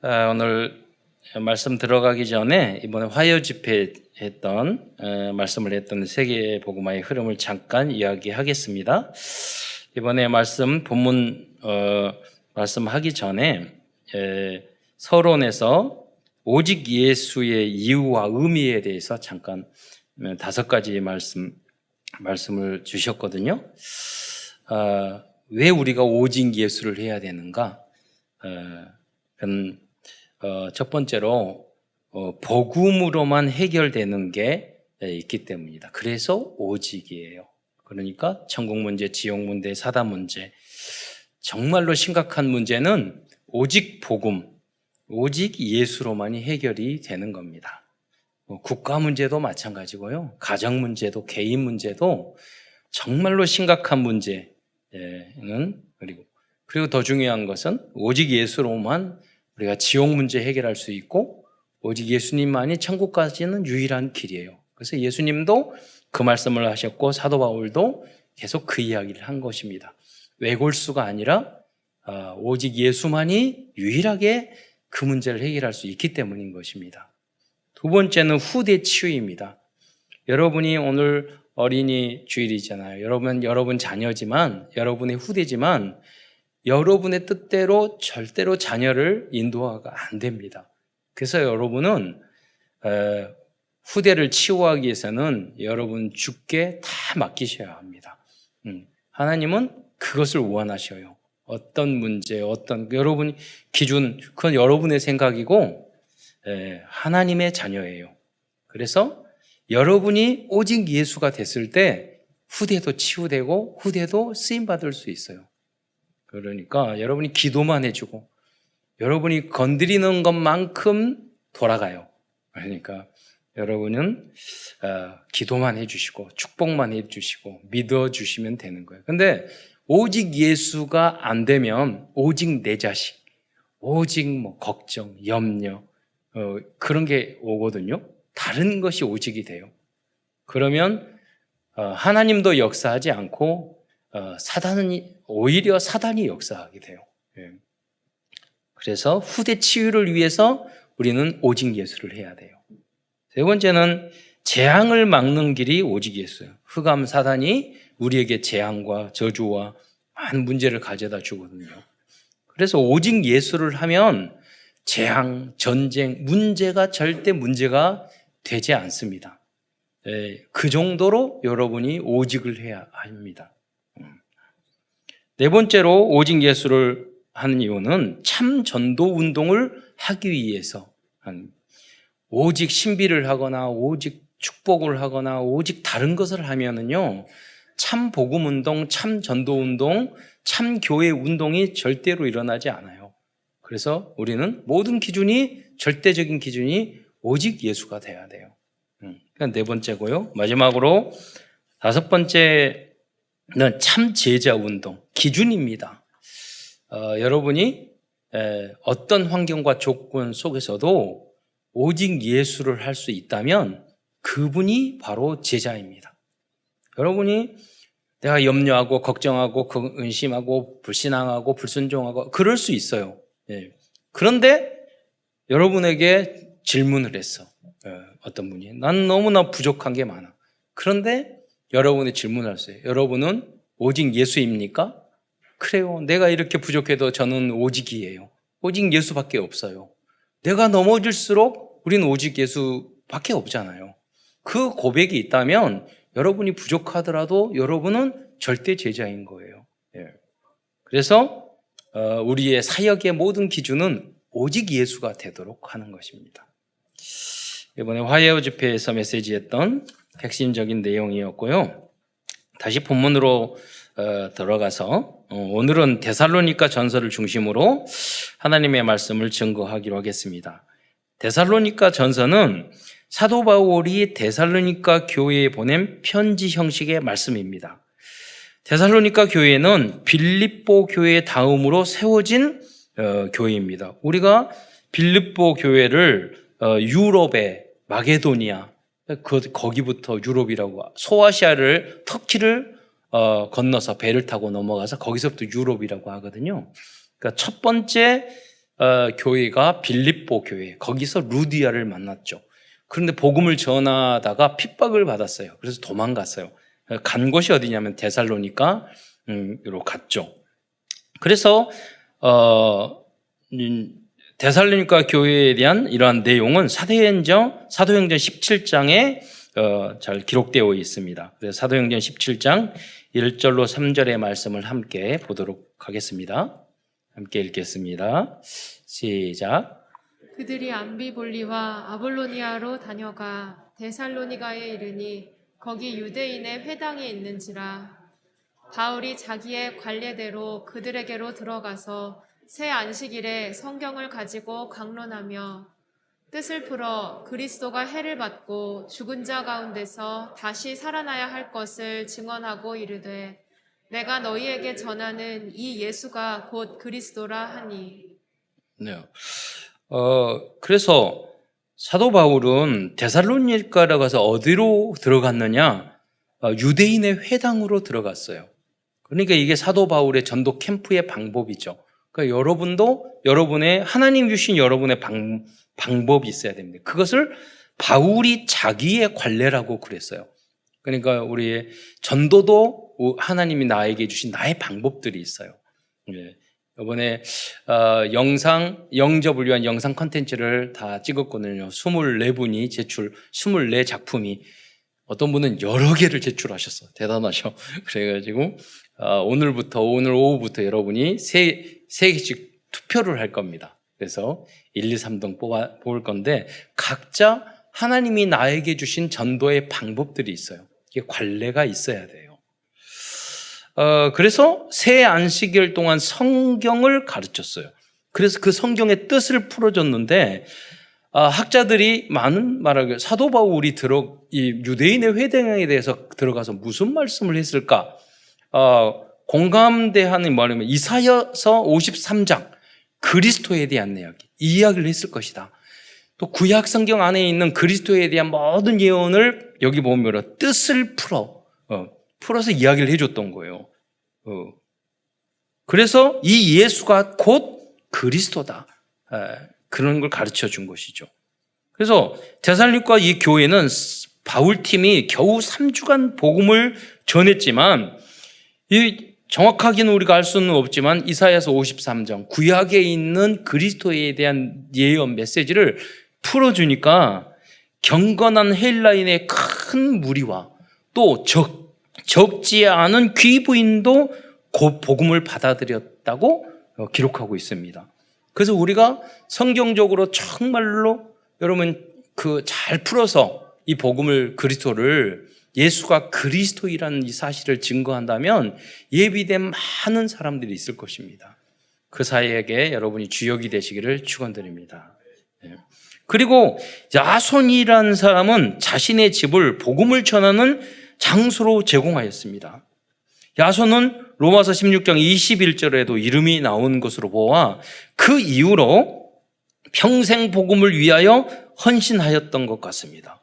오늘 말씀 들어가기 전에 이번에 화요 집회 했던 말씀을 했던 세계 복음화의 흐름을 잠깐 이야기하겠습니다. 이번에 본문 말씀하기 전에 서론에서 오직 예수의 이유와 의미에 대해서 잠깐 5가지 말씀을 주셨거든요. 왜 우리가 오직 예수를 해야 되는가? 첫 번째로 복음으로만 해결되는 게 있기 때문이다. 그래서 오직이에요. 그러니까 천국 문제, 지옥 문제, 사단 문제, 정말로 심각한 문제는 오직 복음, 오직 예수로만이 해결이 되는 겁니다. 국가 문제도 마찬가지고요. 가정 문제도, 개인 문제도 정말로 심각한 문제는 그리고 더 중요한 것은 오직 예수로만 우리가 지옥 문제 해결할 수 있고 오직 예수님만이 천국까지는 유일한 길이에요. 그래서 예수님도 그 말씀을 하셨고 사도 바울도 계속 그 이야기를 한 것입니다. 외골수가 아니라 오직 예수만이 유일하게 그 문제를 해결할 수 있기 때문인 것입니다. 두 번째는 후대 치유입니다. 여러분이 오늘 어린이 주일이잖아요. 여러분 자녀지만 여러분의 후대지만 여러분의 뜻대로 절대로 자녀를 인도하가 안 됩니다. 그래서 여러분은 후대를 치유하기 위해서는 여러분 주께 다 맡기셔야 합니다. 하나님은 그것을 원하셔요. 어떤 문제, 여러분 기준, 그건 여러분의 생각이고 하나님의 자녀예요. 그래서 여러분이 오직 예수가 됐을 때 후대도 치유되고 후대도 쓰임받을 수 있어요. 그러니까 여러분이 기도만 해주고 여러분이 건드리는 것만큼 돌아가요. 그러니까 여러분은 기도만 해주시고 축복만 해주시고 믿어주시면 되는 거예요. 근데 오직 예수가 안 되면 오직 내 자식, 오직 걱정, 염려 그런 게 오거든요. 다른 것이 오직이 돼요. 그러면 하나님도 역사하지 않고 오히려 사단이 역사하게 돼요. 그래서 후대 치유를 위해서 우리는 오직 예수를 해야 돼요. 세 번째는 재앙을 막는 길이 오직 예수예요. 흑암 사단이 우리에게 재앙과 저주와 많은 문제를 가져다 주거든요. 그래서 오직 예수를 하면 재앙, 전쟁, 절대 문제가 되지 않습니다. 그 정도로 여러분이 오직을 해야 합니다. 네 번째로 오직 예수를 하는 이유는 참 전도 운동을 하기 위해서 오직 신비를 하거나 오직 축복을 하거나 오직 다른 것을 하면은요 참 복음 운동, 참 전도 운동, 참 교회 운동이 절대로 일어나지 않아요. 그래서 우리는 모든 기준이 절대적인 기준이 오직 예수가 돼야 돼요. 네 번째고요. 마지막으로 5번째 참 제자 운동, 기준입니다. 여러분이 어떤 환경과 조건 속에서도 오직 예수를 할 수 있다면 그분이 바로 제자입니다. 여러분이 내가 염려하고 걱정하고 의심하고 불신앙하고 불순종하고 그럴 수 있어요. 그런데 여러분에게 질문을 했어. 어떤 분이 난 너무나 부족한 게 많아. 그런데 여러분이 질문을 하세요. 여러분은 오직 예수입니까? 그래요. 내가 이렇게 부족해도 저는 오직이에요. 오직 예수밖에 없어요. 내가 넘어질수록 우리는 오직 예수밖에 없잖아요. 그 고백이 있다면 여러분이 부족하더라도 여러분은 절대 제자인 거예요. 그래서 우리의 사역의 모든 기준은 오직 예수가 되도록 하는 것입니다. 이번에 화요 집회에서 메시지했던 핵심적인 내용이었고요. 다시 본문으로 들어가서 오늘은 데살로니가 전서를 중심으로 하나님의 말씀을 증거하기로 하겠습니다. 데살로니가 전서는 사도 바울이 데살로니가 교회에 보낸 편지 형식의 말씀입니다. 데살로니가 교회는 빌립보 교회 다음으로 세워진 교회입니다. 우리가 빌립보 교회를 유럽의 마게도니아, 거기부터 유럽이라고, 소아시아를, 터키를 건너서 배를 타고 넘어가서 거기서부터 유럽이라고 하거든요. 그러니까 첫 번째 교회가 빌립보 교회, 거기서 루디아를 만났죠. 그런데 복음을 전하다가 핍박을 받았어요. 그래서 도망갔어요. 간 곳이 어디냐면 데살로니가로 갔죠. 그래서 데살로니가 교회에 대한 이러한 내용은 사도행전 17장에 잘 기록되어 있습니다. 그래서 사도행전 17장 1절로 3절의 말씀을 함께 보도록 하겠습니다. 함께 읽겠습니다. 시작. 그들이 암비볼리와 아볼로니아로 다녀가 데살로니가에 이르니 거기 유대인의 회당이 있는지라. 바울이 자기의 관례대로 그들에게로 들어가서 새 안식일에 성경을 가지고 강론하며 뜻을 풀어 그리스도가 해를 받고 죽은 자 가운데서 다시 살아나야 할 것을 증언하고 이르되 내가 너희에게 전하는 이 예수가 곧 그리스도라 하니. 네. 그래서 사도 바울은 데살로니가로 가서 어디로 들어갔느냐? 유대인의 회당으로 들어갔어요. 그러니까 이게 사도 바울의 전도 캠프의 방법이죠. 그러니까 여러분도 여러분의 하나님 주신 여러분의 방법이 있어야 됩니다. 그것을 바울이 자기의 관례라고 그랬어요. 그러니까 우리의 전도도 하나님이 나에게 주신 나의 방법들이 있어요. 이번에 영접을 위한 영상 콘텐츠를 다 찍었거든요. 24분이 24작품이 어떤 분은 여러 개를 제출하셨어. 대단하셔. 그래가지고 오늘 오후부터 여러분이 세 개씩 투표를 할 겁니다. 그래서 1, 2, 3등 뽑을 건데 각자 하나님이 나에게 주신 전도의 방법들이 있어요. 이게 관례가 있어야 돼요. 그래서 새 안식일 동안 성경을 가르쳤어요. 그래서 그 성경의 뜻을 풀어줬는데 학자들이 많은 말하기를 사도 바울이 이 유대인의 회당에 대해서 들어가서 무슨 말씀을 했을까? 공감대하는 말이면 이사야서 53장 그리스도에 대한 이야기를 했을 것이다. 또 구약 성경 안에 있는 그리스도에 대한 모든 예언을 여기 보면 뜻을 풀어서 이야기를 해줬던 거예요. 그래서 이 예수가 곧 그리스도다. 그런 걸 가르쳐 준 것이죠. 그래서 데살로니가 이 교회는 바울팀이 겨우 3주간 복음을 전했지만 정확하게는 우리가 알 수는 없지만 이사야서 53장 구약에 있는 그리스도에 대한 예언 메시지를 풀어주니까 경건한 헬라인의 큰 무리와 또 적지 않은 귀부인도 곧 복음을 받아들였다고 기록하고 있습니다. 그래서 우리가 성경적으로 정말로 여러분 잘 풀어서 이 복음을 그리스도를 예수가 그리스도이라는 이 사실을 증거한다면 예비된 많은 사람들이 있을 것입니다. 그 사이에게 여러분이 주역이 되시기를 축원드립니다. 그리고 야손이라는 사람은 자신의 집을 복음을 전하는 장소로 제공하였습니다. 야손은 로마서 16장 21절에도 이름이 나온 것으로 보아 그 이후로 평생 복음을 위하여 헌신하였던 것 같습니다.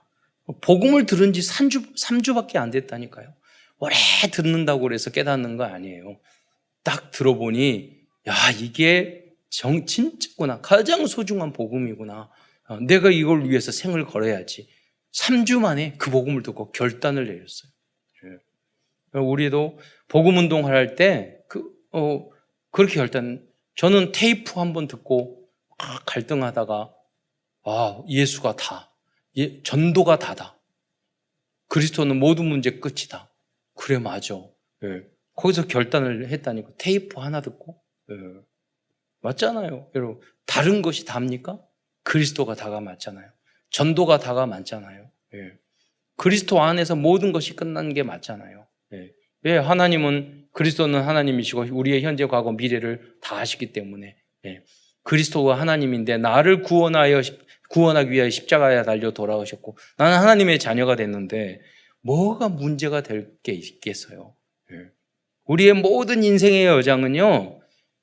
복음을 들은 지 3주밖에 안 됐다니까요. 오래 듣는다고 그래서 깨닫는 거 아니에요. 딱 들어보니 이게 진짜구나. 가장 소중한 복음이구나. 내가 이걸 위해서 생을 걸어야지. 3주 만에 그 복음을 듣고 결단을 내렸어요. 우리도 복음 운동을 할 때 그렇게 저는 테이프 한번 듣고 갈등하다가 예수가 다, 전도가 다다. 그리스도는 모든 문제 끝이다. 그래 맞아. 거기서 결단을 했다니까. 테이프 하나 듣고 맞잖아요. 여러분 다른 것이 답니까? 그리스도가 다가 맞잖아요. 전도가 다가 맞잖아요. 그리스도 안에서 모든 것이 끝난 게 맞잖아요. 왜? 그리스도는 하나님이시고 우리의 현재, 과거, 미래를 다 아시기 때문에 그리스도가 하나님인데 나를 구원하기 위하여 십자가에 달려 돌아오셨고 나는 하나님의 자녀가 됐는데 뭐가 문제가 될 게 있겠어요? 우리의 모든 인생의 여장은요,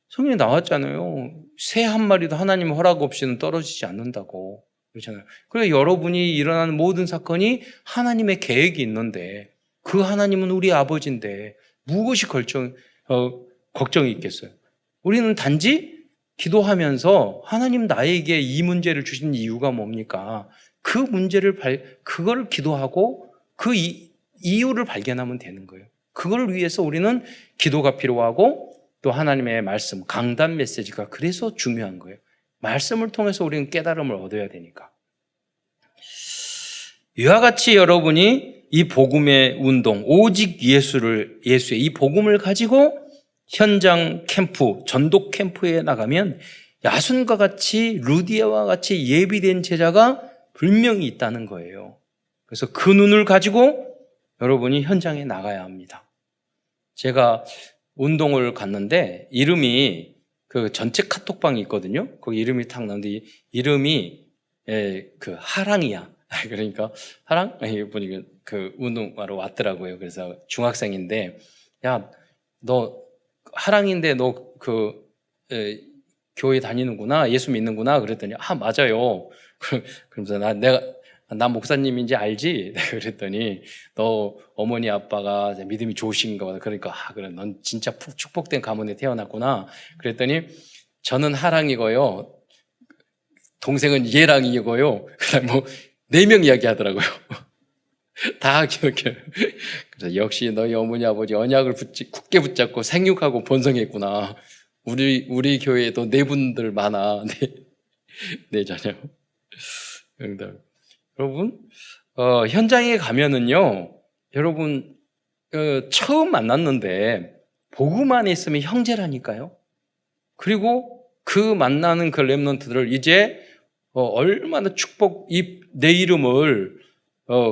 성경에 나왔잖아요. 새 한 마리도 하나님의 허락 없이는 떨어지지 않는다고 그렇잖아요. 그래서 여러분이 일어나는 모든 사건이 하나님의 계획이 있는데 그 하나님은 우리 아버지인데 무엇이 걱정이 있겠어요? 우리는 단지 기도하면서 하나님 나에게 이 문제를 주신 이유가 뭡니까? 그 문제를 그거를 기도하고 그 이유를 발견하면 되는 거예요. 그걸 위해서 우리는 기도가 필요하고 또 하나님의 말씀, 강단 메시지가 그래서 중요한 거예요. 말씀을 통해서 우리는 깨달음을 얻어야 되니까. 이와 같이 여러분이 이 복음의 운동, 오직 예수의 이 복음을 가지고 현장 캠프, 전도 캠프에 나가면 야순과 같이 루디아와 같이 예비된 제자가 분명히 있다는 거예요. 그래서 그 눈을 가지고 여러분이 현장에 나가야 합니다. 제가 운동을 갔는데 이름이 그 전체 카톡방이 있거든요. 거기 이름이 탁 나오는데 이름이 그 하랑이야. 그러니까 하랑? 보니까 그 운동하러 왔더라고요. 그래서 중학생인데 야, 너 하랑인데 너 그 교회 다니는구나, 예수 믿는구나 그랬더니 맞아요. 그러면서 나 목사님인지 알지? 내가 그랬더니 너 어머니 아빠가 믿음이 좋으신가 봐. 그러니까 그래 넌 진짜 축복된 가문에 태어났구나. 그랬더니 저는 하랑이고요. 동생은 예랑이고요. 그다음 뭐 4명 이야기하더라고요. 다 기억해요. 그래서 역시 너희 어머니 아버지 언약을 굳게 붙잡고 생육하고 번성했구나. 우리 교회에도 4분들 많아. 네 자녀. 여러분, 현장에 가면은요, 여러분, 처음 만났는데, 복음 안에 있으면 형제라니까요. 그리고 그 만나는 그 렘넌트들을 이제, 얼마나 내 이름을,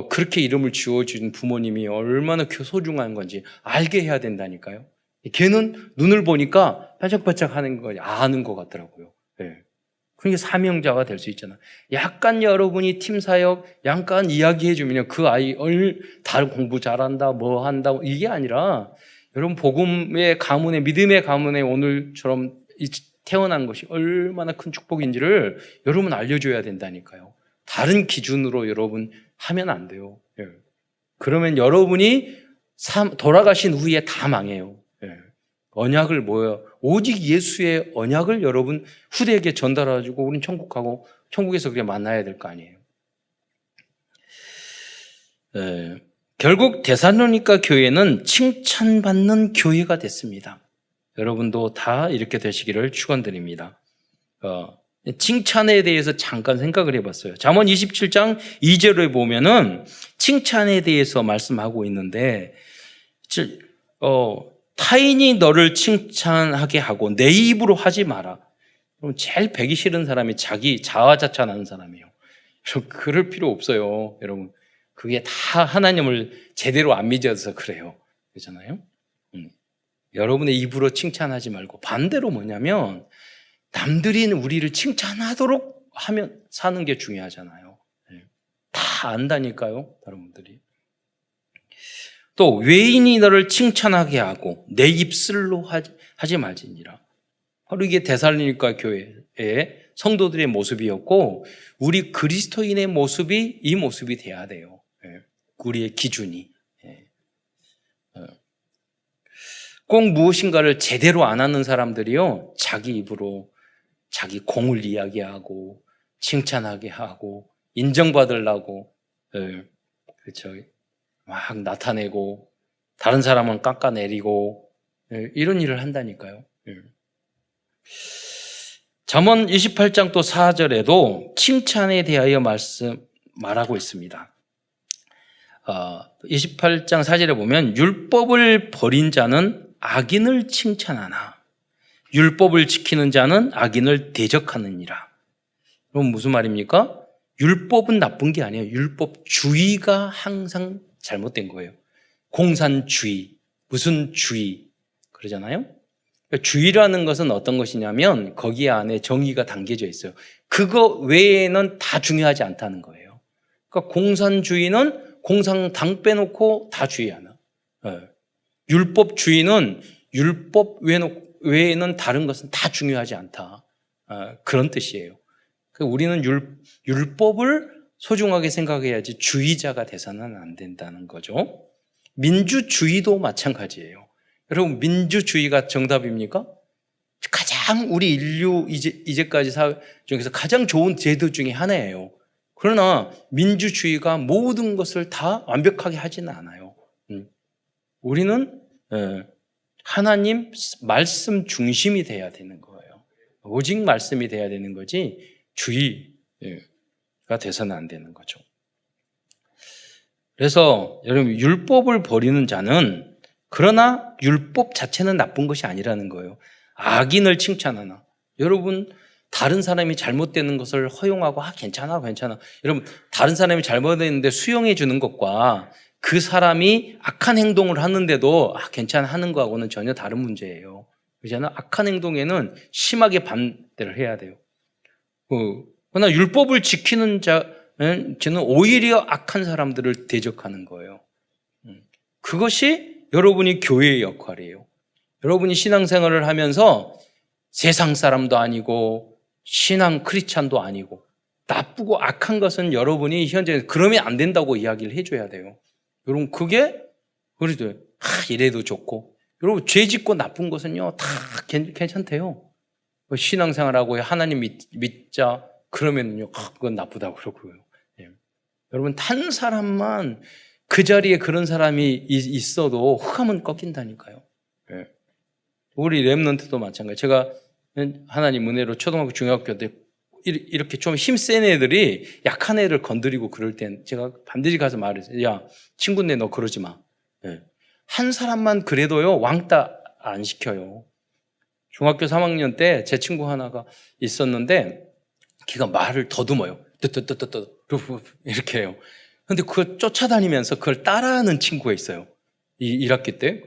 그렇게 이름을 지어준 부모님이 얼마나 소중한 건지 알게 해야 된다니까요. 걔는 눈을 보니까 반짝반짝 하는 거 아는 것 같더라고요. 네. 그러니까 사명자가 될 수 있잖아. 약간 여러분이 팀사역, 약간 이야기해주면 그 아이 다른 공부 잘한다, 뭐 한다, 이게 아니라 여러분 복음의 가문에, 믿음의 가문에 오늘처럼 태어난 것이 얼마나 큰 축복인지를 여러분 알려줘야 된다니까요. 다른 기준으로 여러분 하면 안 돼요. 예. 그러면 여러분이 돌아가신 후에 다 망해요. 예. 언약을 오직 예수의 언약을 여러분 후대에게 전달해가지고 우린 천국하고 천국에서 그냥 만나야 될 거 아니에요. 결국 데살로니가 교회는 칭찬받는 교회가 됐습니다. 여러분도 다 이렇게 되시기를 축원드립니다. 칭찬에 대해서 잠깐 생각을 해봤어요. 잠언 27장 2절에 보면은 칭찬에 대해서 말씀하고 있는데 타인이 너를 칭찬하게 하고 내 입으로 하지 마라. 그럼 제일 배기 싫은 사람이 자기 자화자찬하는 사람이에요. 그럴 필요 없어요. 여러분, 그게 다 하나님을 제대로 안 믿어서 그래요. 그렇잖아요. 여러분의 입으로 칭찬하지 말고 반대로 뭐냐면 남들이 우리를 칭찬하도록 하면 사는 게 중요하잖아요. 다 안다니까요, 여러분들이. 또 외인이 너를 칭찬하게 하고 내 입술로 하지 말지니라. 바로 이게 데살로니가 교회의 성도들의 모습이었고 우리 그리스도인의 모습이 이 모습이 돼야 돼요. 우리의 기준이. 꼭 무엇인가를 제대로 안 하는 사람들이요, 자기 입으로 자기 공을 이야기하고 칭찬하게 하고 인정받으려고 그렇죠. 막 나타내고 다른 사람은 깎아내리고 이런 일을 한다니까요. 잠언 28장 또 4절에도 칭찬에 대하여 말하고 있습니다. 28장 4절에 보면 율법을 버린 자는 악인을 칭찬하나 율법을 지키는 자는 악인을 대적하느니라. 그럼 무슨 말입니까? 율법은 나쁜 게 아니에요. 율법주의가 항상 잘못된 거예요. 공산주의, 무슨 주의 그러잖아요. 그러니까 주의라는 것은 어떤 것이냐면 거기 안에 정의가 담겨져 있어요. 그거 외에는 다 중요하지 않다는 거예요. 그러니까 공산주의는 공산당 빼놓고 다 주의하나. 율법주의는 율법 외에는 다른 것은 다 중요하지 않다. 그런 뜻이에요. 우리는 율법을 소중하게 생각해야지 주의자가 돼서는 안 된다는 거죠. 민주주의도 마찬가지예요. 여러분, 민주주의가 정답입니까? 가장 우리 인류 이제까지 사회 중에서 가장 좋은 제도 중에 하나예요. 그러나 민주주의가 모든 것을 다 완벽하게 하지는 않아요. 우리는 하나님 말씀 중심이 돼야 되는 거예요. 오직 말씀이 돼야 되는 거지 주의가 돼서는 안 되는 거죠. 그래서 여러분 율법을 버리는 자는 그러나 율법 자체는 나쁜 것이 아니라는 거예요. 악인을 칭찬하나. 여러분 다른 사람이 잘못되는 것을 허용하고 괜찮아. 여러분 다른 사람이 잘못했는데 수용해 주는 것과 그 사람이 악한 행동을 하는데도 괜찮아 하는 거하고는 전혀 다른 문제예요. 그렇잖아요. 악한 행동에는 심하게 반대를 해야 돼요. 그러나 율법을 지키는 저는 오히려 악한 사람들을 대적하는 거예요. 그것이 여러분이 교회의 역할이에요. 여러분이 신앙생활을 하면서 세상 사람도 아니고 신앙 크리스찬도 아니고 나쁘고 악한 것은 여러분이 현재 그러면 안 된다고 이야기를 해줘야 돼요. 여러분 그게 그래도 이래도 좋고 여러분 죄 짓고 나쁜 것은요 다 괜찮대요. 신앙생활하고 하나님 믿자 그러면요 그건 나쁘다고 그러고요. 예. 여러분 한 사람만 그 자리에 그런 사람이 있어도 흑암은 꺾인다니까요. 예. 우리 랩런트도 마찬가지. 제가 하나님 은혜로 초등학교 중학교 때 이렇게 좀 힘센 애들이 약한 애를 건드리고 그럴 땐 제가 반드시 가서 말했어요. 야 친구네 너 그러지 마. 예. 한 사람만 그래도요 왕따 안 시켜요. 중학교 3학년 때 제 친구 하나가 있었는데 걔가 말을 더듬어요. 뜨뜨뜨뜨뜨 이렇게 해요. 근데 그걸 쫓아다니면서 그걸 따라하는 친구가 있어요. 1학기 때.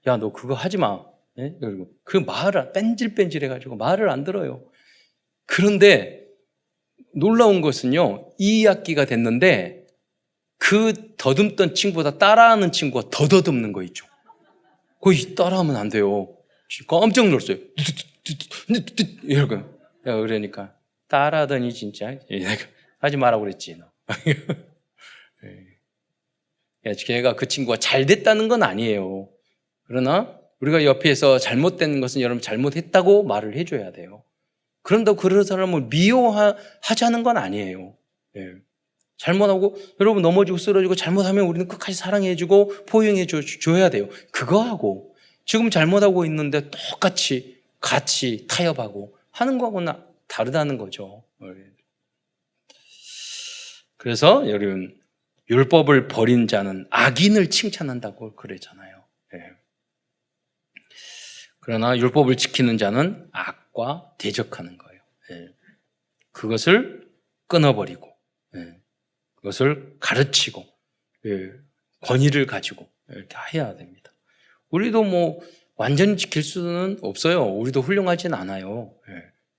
야 너 그거 하지 마. 예? 그리고 그 말을 뺀질뺀질 해가지고 말을 안 들어요. 그런데 놀라운 것은요 2학기가 됐는데 그 더듬던 친구보다 따라하는 친구가 더 더듬는 거 있죠. 거의 따라하면 안 돼요. 깜짝 놀랐어요. 이러고 그러니까 따라하더니 진짜 하지 말라고 그랬지 너. 걔가 그 친구가 잘 됐다는 건 아니에요. 그러나 우리가 옆에서 잘못된 것은 여러분 잘못했다고 말을 해줘야 돼요. 그런다고 그런 사람을 미워하자는 건 아니에요. 예. 잘못하고 여러분 넘어지고 쓰러지고 잘못하면 우리는 끝까지 사랑해주고 포용해줘야 돼요. 그거하고 지금 잘못하고 있는데 똑같이 같이 타협하고 하는 거하고는 다르다는 거죠. 그래서 여러분 율법을 버린 자는 악인을 칭찬한다고 그러잖아요. 예. 그러나 율법을 지키는 자는 악과 대적하는 거예요. 예. 그것을 끊어버리고 그것을 가르치고 권위를 가지고 이렇게 해야 됩니다. 우리도 뭐 완전히 지킬 수는 없어요. 우리도 훌륭하진 않아요.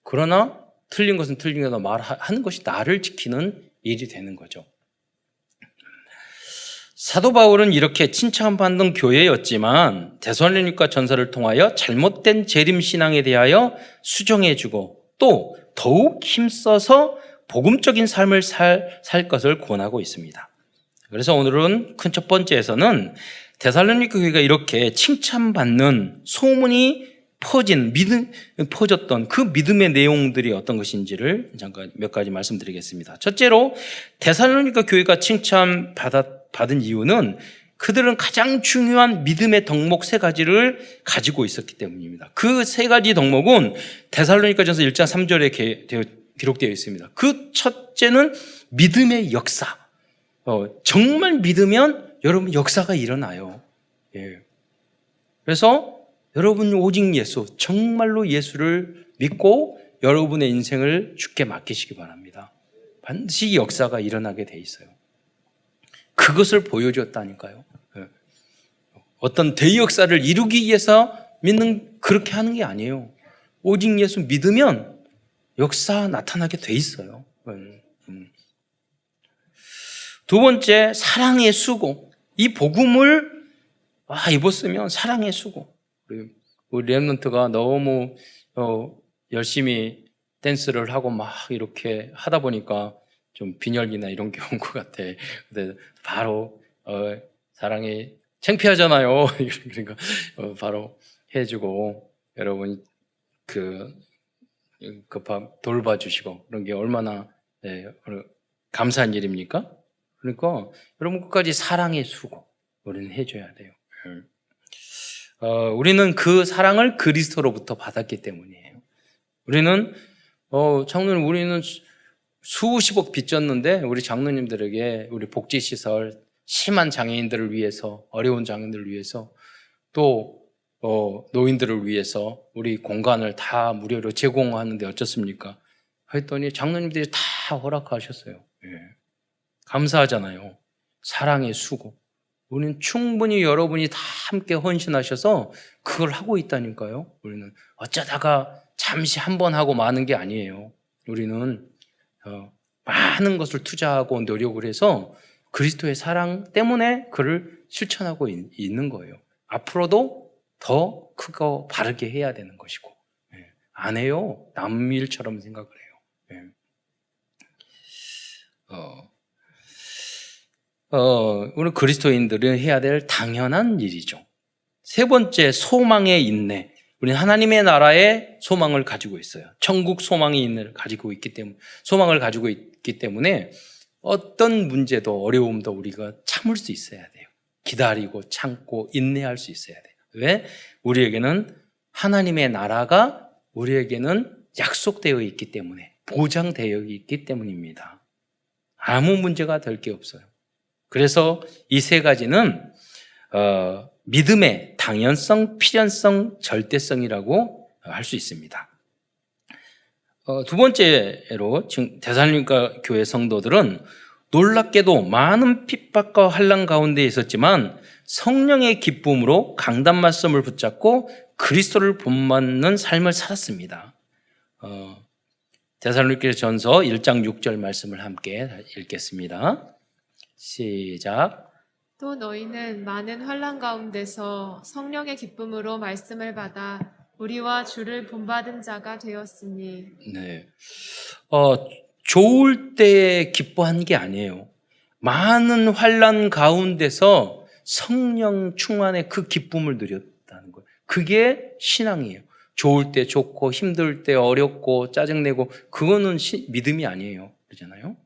그러나 틀린 것은 틀린 거다 말하는 것이 나를 지키는 일이 되는 거죠. 사도 바울은 이렇게 칭찬받는 교회였지만 데살로니가 전서를 통하여 잘못된 재림 신앙에 대하여 수정해주고 또 더욱 힘써서 복음적인 삶을 살 것을 권하고 있습니다. 그래서 오늘은 큰 첫 번째에서는 데살로니가 교회가 이렇게 칭찬받는 소문이 퍼졌던 그 믿음의 내용들이 어떤 것인지를 잠깐 몇 가지 말씀드리겠습니다. 첫째로 데살로니가 교회가 칭찬받은 이유는 그들은 가장 중요한 믿음의 덕목 3가지를 가지고 있었기 때문입니다. 그 3가지 덕목은 데살로니가전서 1장 3절에 기록되어 있습니다. 그 첫째는 믿음의 역사. 정말 믿으면 여러분 역사가 일어나요. 예. 그래서 여러분 오직 예수, 정말로 예수를 믿고 여러분의 인생을 주께 맡기시기 바랍니다. 반드시 역사가 일어나게 돼 있어요. 그것을 보여줬다니까요. 예. 어떤 대역사를 이루기 위해서 그렇게 하는 게 아니에요. 오직 예수 믿으면 역사 나타나게 돼 있어요. 두 번째, 사랑의 수고. 이 복음을 입었으면 사랑의 수고. 우리 랩런트가 너무 열심히 댄스를 하고 막 이렇게 하다 보니까 좀 빈혈이나 이런 게 온 것 같아. 근데 바로 사랑이 창피하잖아요. 그러니까 바로 해주고 여러분 돌봐주시고 그런 게 얼마나 감사한 일입니까? 그러니까 여러분 끝까지 사랑의 수고 우리는 해줘야 돼요. 우리는 그 사랑을 그리스도로부터 받았기 때문이에요. 우리는 우리는 수십억 빚졌는데 우리 장로님들에게 우리 복지시설 심한 장애인들을 위해서 어려운 장애인들을 위해서 또 노인들을 위해서 우리 공간을 다 무료로 제공하는데 어쩌습니까? 했더니 장로님들이 다 허락하셨어요. 예. 감사하잖아요. 사랑의 수고. 우리는 충분히 여러분이 다 함께 헌신하셔서 그걸 하고 있다니까요. 우리는 어쩌다가 잠시 한 번 하고 마는 게 아니에요. 우리는 많은 것을 투자하고 노력을 해서 그리스도의 사랑 때문에 그를 실천하고 있는 거예요. 앞으로도 더 크고 바르게 해야 되는 것이고 안 해요. 남 일처럼 생각을 해요. 우리 그리스도인들은 해야 될 당연한 일이죠. 세 번째, 소망의 인내. 우리는 하나님의 나라의 소망을 가지고 있어요. 천국 소망의 인내를 가지고 있기 때문에 어떤 문제도 어려움도 우리가 참을 수 있어야 돼요. 기다리고 참고 인내할 수 있어야 돼요. 왜? 우리에게는 하나님의 나라가 우리에게는 약속되어 있기 때문에 보장되어 있기 때문입니다. 아무 문제가 될 게 없어요. 그래서 이 세 가지는 믿음의 당연성, 필연성, 절대성이라고 할 수 있습니다. 두 번째로 지금 데살로니가 교회 성도들은 놀랍게도 많은 핍박과 환난 가운데 있었지만 성령의 기쁨으로 강단 말씀을 붙잡고 그리스도를 본받는 삶을 살았습니다. 데살로니가전서 1장 6절 말씀을 함께 읽겠습니다. 시작. 또 너희는 많은 환난 가운데서 성령의 기쁨으로 말씀을 받아 우리와 주를 본받은 자가 되었으니. 네. 좋을 때 기뻐한 게 아니에요. 많은 환난 가운데서 성령 충만의 그 기쁨을 누렸다는 거예요. 그게 신앙이에요. 좋을 때 좋고 힘들 때 어렵고 짜증내고 그거는 믿음이 아니에요. 그러잖아요.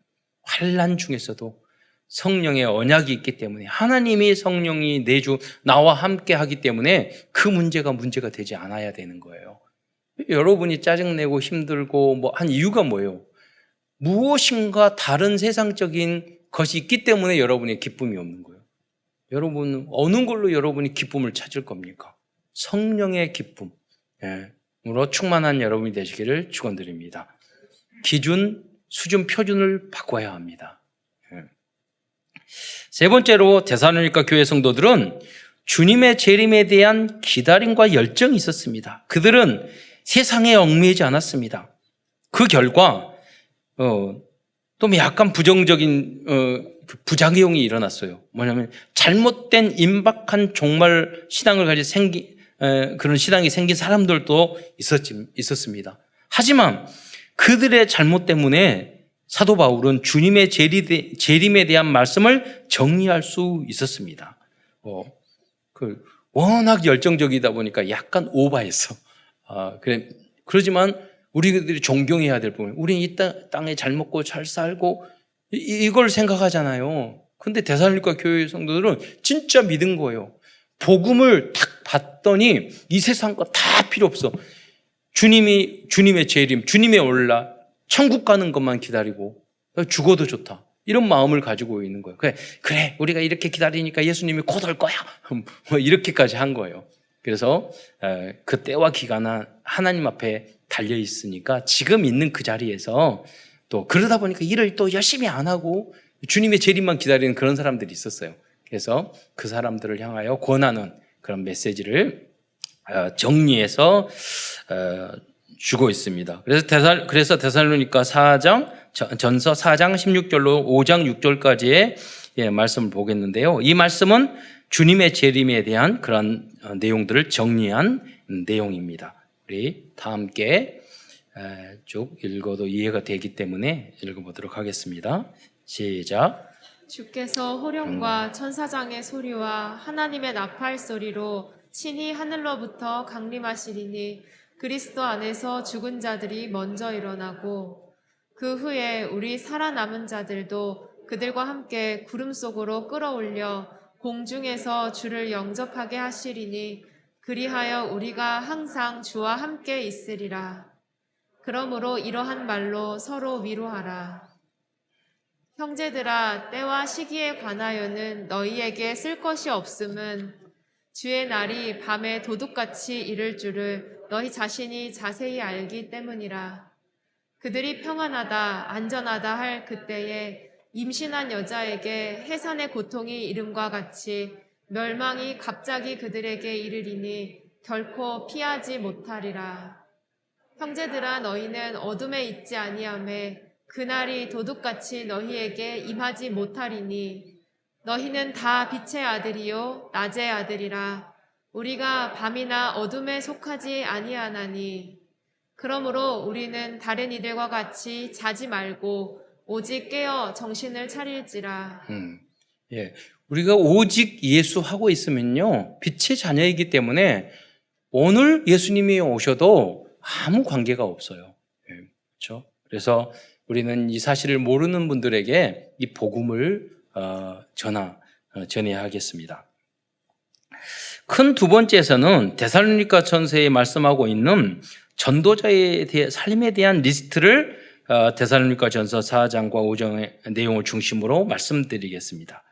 환난 중에서도 성령의 언약이 있기 때문에 하나님이 성령이 내주 나와 함께 하기 때문에 그 문제가 되지 않아야 되는 거예요. 여러분이 짜증내고 힘들고 한 이유가 뭐예요? 무엇인가 다른 세상적인 것이 있기 때문에 여러분의 기쁨이 없는 거예요. 여러분 어느 걸로 여러분이 기쁨을 찾을 겁니까? 성령의 기쁨으로 충만한 여러분이 되시기를 축원드립니다. 기준, 수준, 표준을 바꿔야 합니다. 세 번째로 데살로니가 교회 성도들은 주님의 재림에 대한 기다림과 열정이 있었습니다. 그들은 세상에 얽매이지 않았습니다. 그 결과 또 약간 부정적인 부작용이 일어났어요. 뭐냐면 잘못된 임박한 종말 신앙을 가진 그런 신앙이 생긴 사람들도 있었습니다. 하지만 그들의 잘못 때문에 사도 바울은 주님의 재림에 대한 말씀을 정리할 수 있었습니다. 워낙 열정적이다 보니까 약간 오버했어. 그러지만 우리들이 존경해야 될 부분, 우리는 이 땅에 잘 먹고 잘 살고 이걸 생각하잖아요. 근데 데살로니가 교회 성도들은 진짜 믿은 거예요. 복음을 딱 봤더니 이 세상 거 다 필요 없어. 주님의 재림, 주님의 올라, 천국 가는 것만 기다리고 죽어도 좋다. 이런 마음을 가지고 있는 거예요. 그래, 우리가 이렇게 기다리니까 예수님이 곧 올 거야. 이렇게까지 한 거예요. 그래서 그 때와 기간은 하나님 앞에 달려 있으니까 지금 있는 그 자리에서 또 그러다 보니까 일을 또 열심히 안 하고 주님의 재림만 기다리는 그런 사람들이 있었어요. 그래서 그 사람들을 향하여 권하는 그런 메시지를 정리해서 주고 있습니다. 그래서 데살로니가 전서 4장 16절로 5장 6절까지의 말씀을 보겠는데요. 이 말씀은 주님의 재림에 대한 그런 내용들을 정리한 내용입니다. 우리 다 함께 쭉 읽어도 이해가 되기 때문에 읽어보도록 하겠습니다. 시작. 주께서 호령과 천사장의 소리와 하나님의 나팔 소리로 친히 하늘로부터 강림하시리니 그리스도 안에서 죽은 자들이 먼저 일어나고 그 후에 우리 살아남은 자들도 그들과 함께 구름 속으로 끌어올려 공중에서 주를 영접하게 하시리니 그리하여 우리가 항상 주와 함께 있으리라. 그러므로 이러한 말로 서로 위로하라. 형제들아, 때와 시기에 관하여는 너희에게 쓸 것이 없음은 주의 날이 밤에 도둑같이 이를 줄을 너희 자신이 자세히 알기 때문이라. 그들이 평안하다, 안전하다 할 그때에 임신한 여자에게 해산의 고통이 이름과 같이 멸망이 갑자기 그들에게 이르리니 결코 피하지 못하리라. 형제들아, 너희는 어둠에 있지 아니하매 그날이 도둑같이 너희에게 임하지 못하리니 너희는 다 빛의 아들이요 낮의 아들이라. 우리가 밤이나 어둠에 속하지 아니하나니 그러므로 우리는 다른 이들과 같이 자지 말고 오직 깨어 정신을 차릴지라. 예. 우리가 오직 예수 하고 있으면요, 빛의 자녀이기 때문에 오늘 예수님이 오셔도 아무 관계가 없어요. 예. 그렇죠? 그래서 우리는 이 사실을 모르는 분들에게 이 복음을 전해야 하겠습니다. 큰 두 번째에서는 데살로니가 전서에 말씀하고 있는 전도자의 삶에 대한 리스트를 데살로니가 전서 4장과 5장의 내용을 중심으로 말씀드리겠습니다.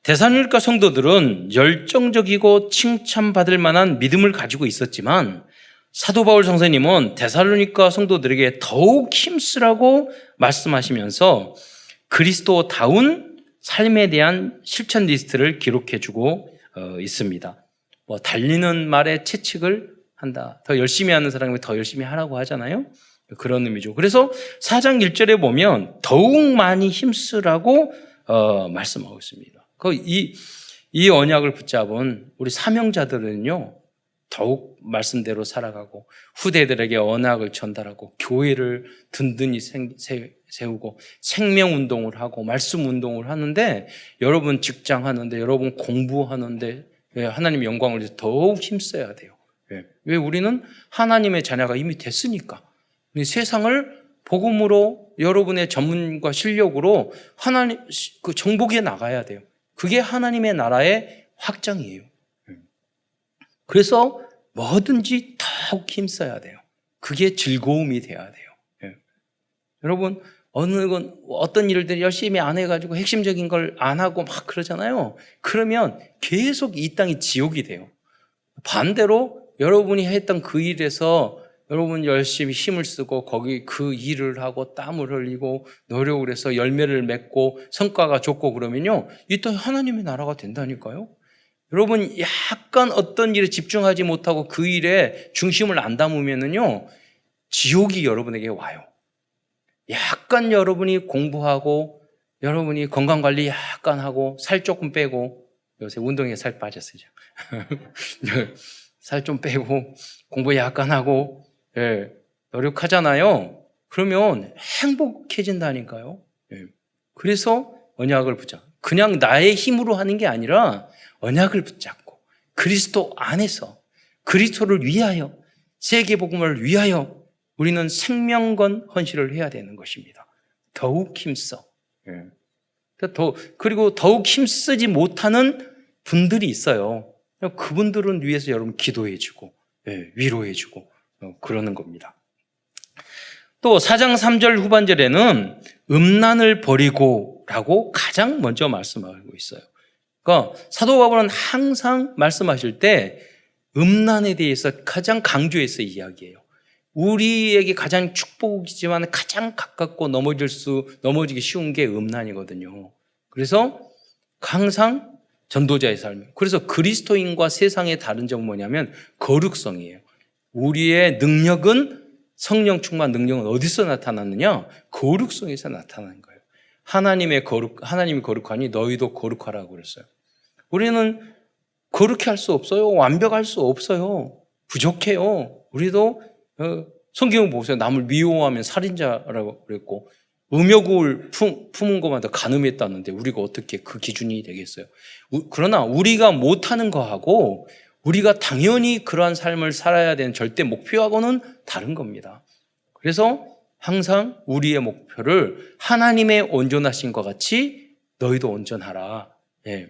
데살로니가 성도들은 열정적이고 칭찬받을 만한 믿음을 가지고 있었지만 사도 바울 성사님은 데살로니가 성도들에게 더욱 힘쓰라고 말씀하시면서 그리스도다운 삶에 대한 실천 리스트를 기록해주고 있습니다. 달리는 말에 채찍을 한다. 더 열심히 하는 사람이 더 열심히 하라고 하잖아요. 그런 의미죠. 그래서 4장 1절에 보면 더욱 많이 힘쓰라고 말씀하고 있습니다. 이 언약을 붙잡은 우리 사명자들은요, 더욱 말씀대로 살아가고 후대들에게 언약을 전달하고 교회를 든든히 세우고 생명운동을 하고 말씀운동을 하는데, 여러분 직장하는데, 여러분 공부하는데 하나님의 영광을 위해서 더욱 힘써야 돼요. 왜? 우리는 하나님의 자녀가 이미 됐으니까. 세상을 복음으로 여러분의 전문과 실력으로 하나님 그 정복해 나가야 돼요. 그게 하나님의 나라의 확장이에요. 그래서 뭐든지 더욱 힘써야 돼요. 그게 즐거움이 돼야 돼요. 여러분, 어떤 일들 열심히 안 해가지고 핵심적인 걸 안 하고 막 그러잖아요. 그러면 계속 이 땅이 지옥이 돼요. 반대로 여러분이 했던 그 일에서 여러분 열심히 힘을 쓰고 거기 그 일을 하고 땀을 흘리고 노력을 해서 열매를 맺고 성과가 좋고 그러면요, 이 땅 하나님의 나라가 된다니까요. 여러분 약간 어떤 일에 집중하지 못하고 그 일에 중심을 안 담으면은요, 지옥이 여러분에게 와요. 약간 여러분이 공부하고 여러분이 건강관리 약간 하고 살 조금 빼고, 요새 운동에 살 빠졌어요. 살 좀 빼고 공부 약간 하고 노력하잖아요. 그러면 행복해진다니까요. 그래서 언약을 붙잡고, 그냥 나의 힘으로 하는 게 아니라 언약을 붙잡고 그리스도 안에서 그리스도를 위하여, 세계복음을 위하여 우리는 생명건 헌신을 해야 되는 것입니다. 더욱 힘써. 그리고 더욱 힘쓰지 못하는 분들이 있어요. 그분들은 위해서 여러분 기도해주고 위로해주고 그러는 겁니다. 또 4장 3절 후반절에는 음란을 버리고 라고 가장 먼저 말씀하고 있어요. 그러니까 사도 바울은 항상 말씀하실 때 음란에 대해서 가장 강조해서 이야기해요. 우리에게 가장 축복이지만 가장 가깝고 넘어지기 쉬운 게 음란이거든요. 그래서 항상 전도자의 삶. 그래서 그리스도인과 세상의 다른 점은 뭐냐면 거룩성이에요. 우리의 능력은, 성령 충만 능력은 어디서 나타났느냐? 거룩성에서 나타나는 거예요. 하나님이 거룩하니 너희도 거룩하라고 그랬어요. 우리는 거룩해 할 수 없어요. 완벽할 수 없어요. 부족해요. 우리도 성경 보세요. 남을 미워하면 살인자라고 그랬고, 음욕을 품은 것마다 간음했다는데 우리가 어떻게 그 기준이 되겠어요? 그러나 우리가 못하는 거하고 우리가 당연히 그러한 삶을 살아야 되는 절대 목표하고는 다른 겁니다. 그래서 항상 우리의 목표를 하나님의 온전하신 것 같이 너희도 온전하라. 예.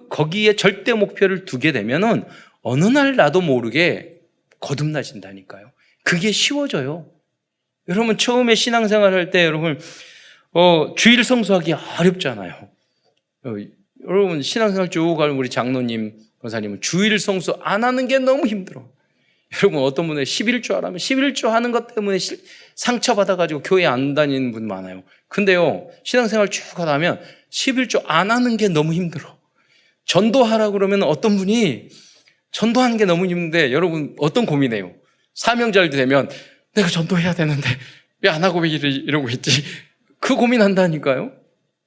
거기에 절대 목표를 두게 되면은 어느 날 나도 모르게 거듭나진다니까요. 그게 쉬워져요. 여러분, 처음에 신앙생활 할 때 여러분, 주일 성수하기 어렵잖아요. 여러분, 신앙생활 쭉 가면 우리 장로님, 권사님은 주일 성수 안 하는 게 너무 힘들어. 여러분, 어떤 분은 11조 하라면 11조 하는 것 때문에 상처받아가지고 교회 안 다니는 분 많아요. 근데요, 신앙생활 쭉 하다 보면 11조 안 하는 게 너무 힘들어. 전도하라고 그러면 어떤 분이 전도하는 게 너무 힘든데 여러분 어떤 고민해요? 사명자를 되면 내가 전도해야 되는데 왜 안 하고 왜 이러고 있지? 그 고민한다니까요.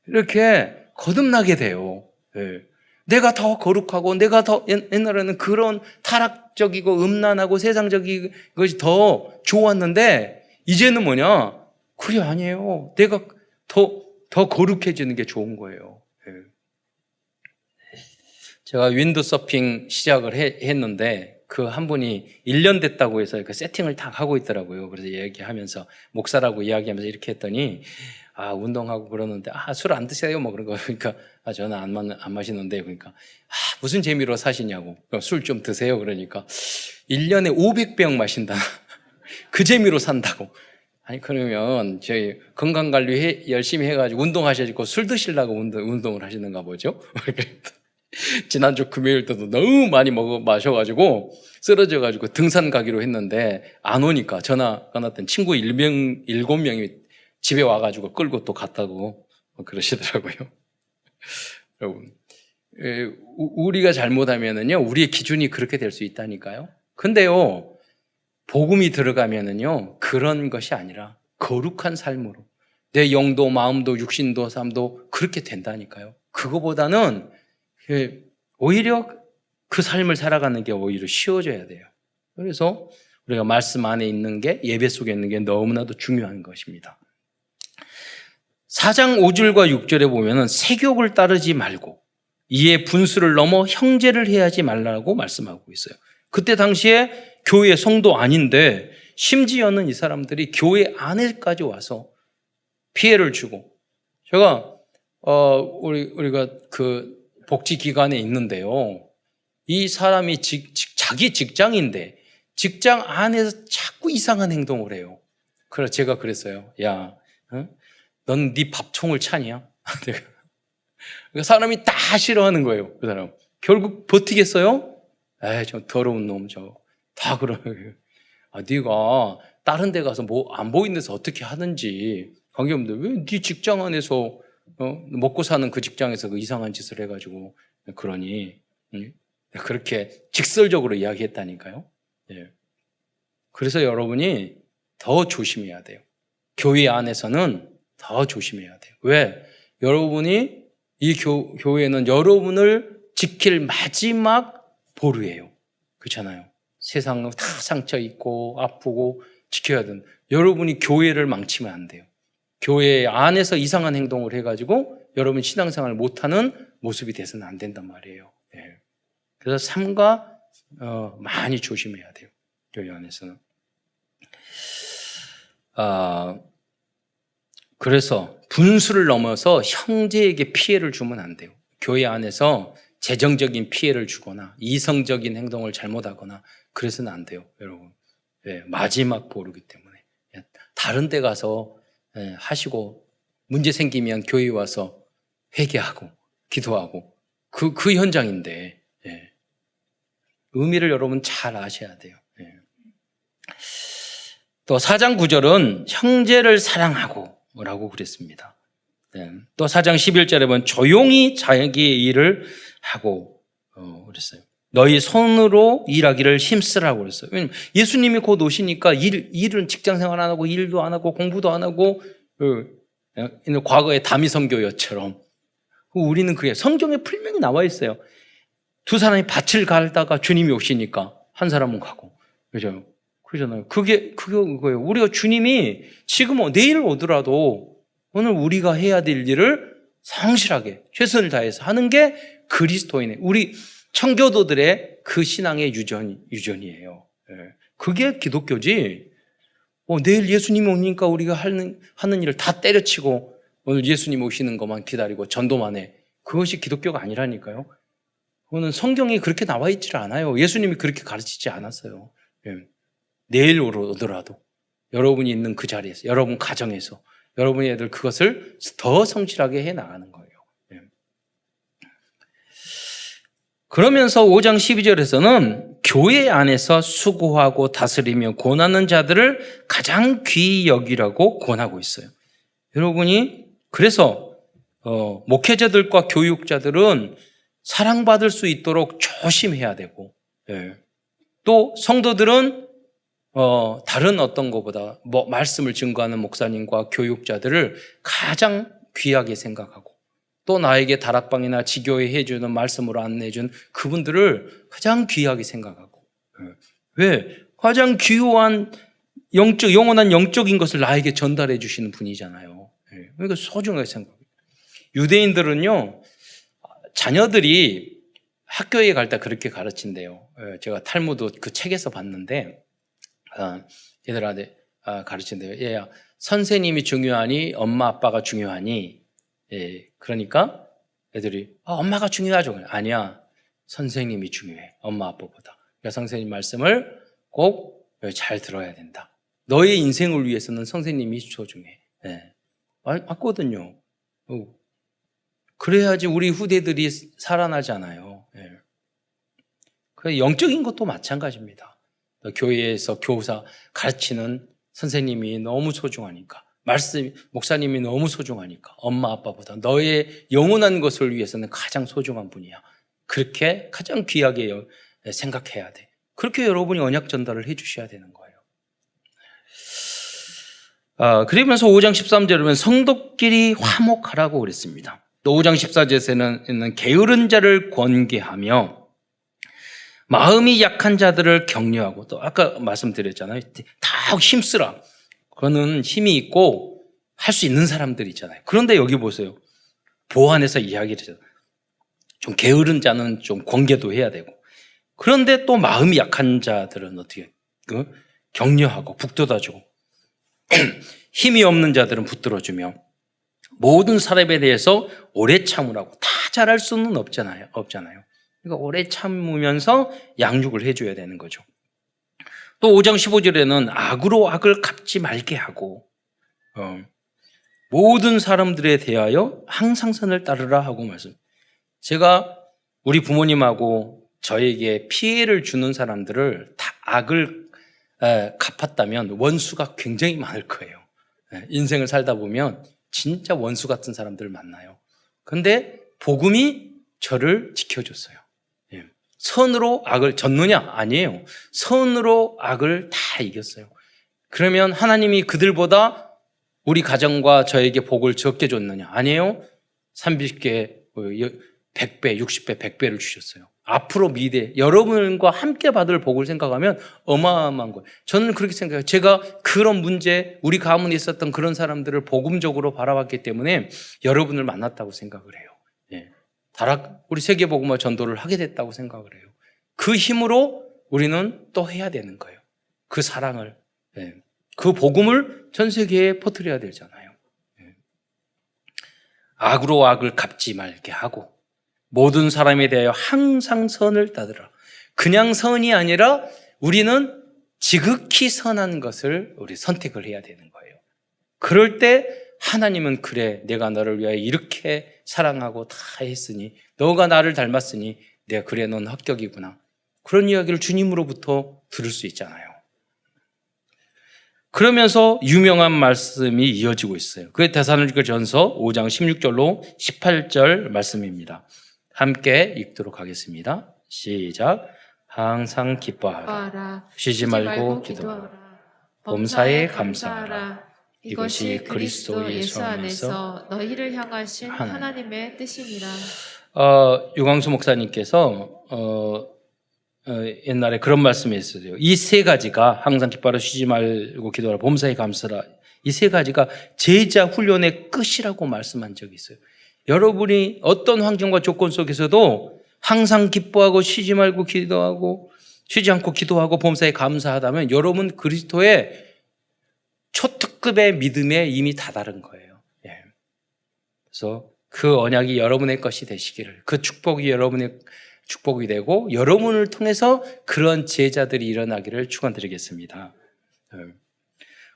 이렇게 거듭나게 돼요. 네. 내가 더 거룩하고 내가 더 옛날에는 그런 타락적이고 음란하고 세상적인 것이 더 좋았는데 이제는 뭐냐? 그게 아니에요. 내가 더 거룩해지는 게 좋은 거예요. 네. 제가 윈드서핑 시작을 했는데 그 한 분이 1년 됐다고 해서 그 세팅을 다 하고 있더라고요. 그래서 얘기하면서 목사라고 이야기하면서 이렇게 했더니 운동하고 그러는데 술 안 드세요? 뭐 그런 거. 그러니까 저는 안 마시는데 그러니까 무슨 재미로 사시냐고. 술 좀 드세요. 그러니까 1년에 500병 마신다. 그 재미로 산다고. 아니 그러면 저희 건강관리 열심히 해가지고 운동하셔야지 술 드시려고 운동을 하시는가 보죠. 지난주 금요일 때도 너무 많이 마셔가지고 쓰러져가지고 등산 가기로 했는데 안 오니까 전화 끊었더니 친구 7명이 집에 와가지고 끌고 또 갔다고 그러시더라고요. 여러분, 우리가 잘못하면은요, 우리의 기준이 그렇게 될 수 있다니까요. 근데요, 복음이 들어가면은요, 그런 것이 아니라 거룩한 삶으로 내 영도, 마음도, 육신도, 삶도 그렇게 된다니까요. 그거보다는 오히려 그 삶을 살아가는 게 오히려 쉬워져야 돼요. 그래서 우리가 말씀 안에 있는 게, 예배 속에 있는 게 너무나도 중요한 것입니다. 4장 5절과 6절에 보면은 세욕을 따르지 말고 이에 분수를 넘어 형제를 해하지 말라고 말씀하고 있어요. 그때 당시에 교회 성도 아닌데 심지어는 이 사람들이 교회 안에까지 와서 피해를 주고, 제가 우리가 그 복지기관에 있는데요, 이 사람이 자기 직장인데 직장 안에서 자꾸 이상한 행동을 해요. 그래서 제가 그랬어요. 야, 넌 네 밥통을 차냐? 그 사람이 다 싫어하는 거예요. 그 사람 결국 버티겠어요? 에이, 저 더러운 놈, 다 그러요. 네가 다른 데 가서 뭐 안 보이는 데서 어떻게 하는지 관계없는데 왜 네 직장 안에서 먹고 사는 그 직장에서 그 이상한 짓을 해가지고 그러니? 그렇게 직설적으로 이야기했다니까요. 예. 그래서 여러분이 더 조심해야 돼요. 교회 안에서는 더 조심해야 돼요. 왜? 여러분이 이 교회는 여러분을 지킬 마지막 보루예요. 그렇잖아요. 세상은 다 상처 있고 아프고 지켜야 되는, 여러분이 교회를 망치면 안 돼요. 교회 안에서 이상한 행동을 해가지고 여러분 신앙생활을 못하는 모습이 돼서는 안 된단 말이에요. 네. 그래서 삼가 많이 조심해야 돼요. 교회 안에서는. 그래서 분수를 넘어서 형제에게 피해를 주면 안 돼요. 교회 안에서 재정적인 피해를 주거나 이성적인 행동을 잘못하거나 그래서는 안 돼요, 여러분. 네, 마지막 보루기 때문에. 다른 데 가서 하시고 문제 생기면 교회 와서 회개하고 기도하고 그 현장인데, 예. 의미를 여러분 잘 아셔야 돼요. 예. 또 4장 9절은 형제를 사랑하고 라고 그랬습니다. 네. 또 4장 11절에 보면 조용히 자기의 일을 하고 그랬어요. 너희 손으로 일하기를 힘쓰라고 그랬어요. 왜냐면 예수님이 곧 오시니까 일은 직장생활 안 하고 일도 안 하고 공부도 안 하고 과거의 다미성교여처럼 우리는 그게 성경에 분명히 나와 있어요. 두 사람이 밭을 갈다가 주님이 오시니까 한 사람은 가고, 그죠? 그러잖아요. 그게 그거예요. 우리가 주님이 지금 내일 오더라도 오늘 우리가 해야 될 일을 성실하게 최선을 다해서 하는 게 그리스도인의, 우리 청교도들의 그 신앙의 유전이에요. 그게 기독교지. 내일 예수님 오니까 우리가 하는 일을 다 때려치고 오늘 예수님 오시는 것만 기다리고 전도만 해. 그것이 기독교가 아니라니까요. 그거는 성경이 그렇게 나와 있질 않아요. 예수님이 그렇게 가르치지 않았어요. 내일 오더라도 여러분이 있는 그 자리에서, 여러분 가정에서 여러분의 애들 그것을 더 성실하게 해 나가는 거예요. 그러면서 5장 12절에서는 교회 안에서 수고하고 다스리며 권하는 자들을 가장 귀히 여기라고 권하고 있어요. 여러분이 그래서 목회자들과 교육자들은 사랑받을 수 있도록 조심해야 되고, 또 성도들은 다른 어떤 것보다 말씀을 증거하는 목사님과 교육자들을 가장 귀하게 생각하고, 또 나에게 다락방이나 지교회 해주는 말씀으로 안내해준 그분들을 가장 귀하게 생각하고, 왜? 가장 귀한 영원한 영적인 것을 나에게 전달해 주시는 분이잖아요. 그러니까 소중하게 생각해요. 유대인들은요, 자녀들이 학교에 갈 때 그렇게 가르친대요. 제가 탈무드 그 책에서 봤는데, 얘들한테 가르친대요. 얘야, 선생님이 중요하니 엄마 아빠가 중요하니? 그러니까 애들이 엄마가 중요하죠. 아니야, 선생님이 중요해, 엄마 아빠보다. 그러니까 선생님 말씀을 꼭 잘 들어야 된다. 너의 인생을 위해서는 선생님이 소중해. 맞거든요. 그래야지 우리 후대들이 살아나잖아요. 영적인 것도 마찬가지입니다. 교회에서 교사 가르치는 선생님이 너무 소중하니까, 목사님이 너무 소중하니까 엄마 아빠보다 너의 영원한 것을 위해서는 가장 소중한 분이야. 그렇게 가장 귀하게 생각해야 돼. 그렇게 여러분이 언약 전달을 해 주셔야 되는 거예요. 그러면서 5장 13절에 보면 성도끼리 화목하라고 그랬습니다. 또 5장 14절에는 게으른 자를 권계하며 마음이 약한 자들을 격려하고, 또 아까 말씀드렸잖아요. 다 힘쓰라. 그거는 힘이 있고 할 수 있는 사람들이 있잖아요. 그런데 여기 보세요. 보완해서 이야기를 해요. 좀 게으른 자는 좀 권계도 해야 되고, 그런데 또 마음이 약한 자들은 어떻게 격려하고 북돋아주고 힘이 없는 자들은 붙들어주며 모든 사람에 대해서 오래 참으라고. 다 잘할 수는 없잖아요. 그러니까 오래 참으면서 양육을 해줘야 되는 거죠. 또 5장 15절에는 악으로 악을 갚지 말게 하고, 모든 사람들에 대하여 항상 선을 따르라 하고 말씀. 제가 우리 부모님하고 저에게 피해를 주는 사람들을 다 악을 갚았다면 원수가 굉장히 많을 거예요. 인생을 살다 보면 진짜 원수 같은 사람들을 만나요. 그런데 복음이 저를 지켜줬어요. 선으로 악을 졌느냐? 아니에요. 선으로 악을 다 이겼어요. 그러면 하나님이 그들보다 우리 가정과 저에게 복을 적게 줬느냐? 아니에요. 30개, 100배, 60배, 100배를 주셨어요. 앞으로 미래 여러분과 함께 받을 복을 생각하면 어마어마한 거예요. 저는 그렇게 생각해요. 제가 그런 문제, 우리 가문에 있었던 그런 사람들을 복음적으로 바라봤기 때문에 여러분을 만났다고 생각을 해요. 우리 세계복음화 전도를 하게 됐다고 생각을 해요. 그 힘으로 우리는 또 해야 되는 거예요. 그 사랑을, 그 복음을 전 세계에 퍼뜨려야 되잖아요. 악으로 악을 갚지 말게 하고 모든 사람에 대하여 항상 선을 따르라. 그냥 선이 아니라 우리는 지극히 선한 것을 우리 선택을 해야 되는 거예요. 그럴 때 하나님은 그래, 내가 너를 위하여 이렇게 사랑하고 다 했으니, 너가 나를 닮았으니 내가 그래, 넌 합격이구나. 그런 이야기를 주님으로부터 들을 수 있잖아요. 그러면서 유명한 말씀이 이어지고 있어요. 그게 데살로니가전서 5장 16절로 18절 말씀입니다. 함께 읽도록 하겠습니다. 시작. 항상 기뻐하라. 쉬지 말고 기도하라. 범사에 감사하라. 이것이 그리스도 예수 안에서 너희를 향하신 하나님의 뜻이니라. 유광수 목사님께서 옛날에 그런 말씀이 있어요. 이 세 가지가, 항상 기뻐하라, 쉬지 말고 기도하라, 범사에 감사하라, 이 세 가지가 제자 훈련의 끝이라고 말씀한 적이 있어요. 여러분이 어떤 환경과 조건 속에서도 항상 기뻐하고 쉬지 말고 기도하고 쉬지 않고 기도하고 범사에 감사하다면 여러분 그리스도의 초특급의 믿음에 이미 다다른 거예요. 예. 그래서 그 언약이 여러분의 것이 되시기를, 그 축복이 여러분의 축복이 되고 여러분을 통해서 그런 제자들이 일어나기를 축원드리겠습니다.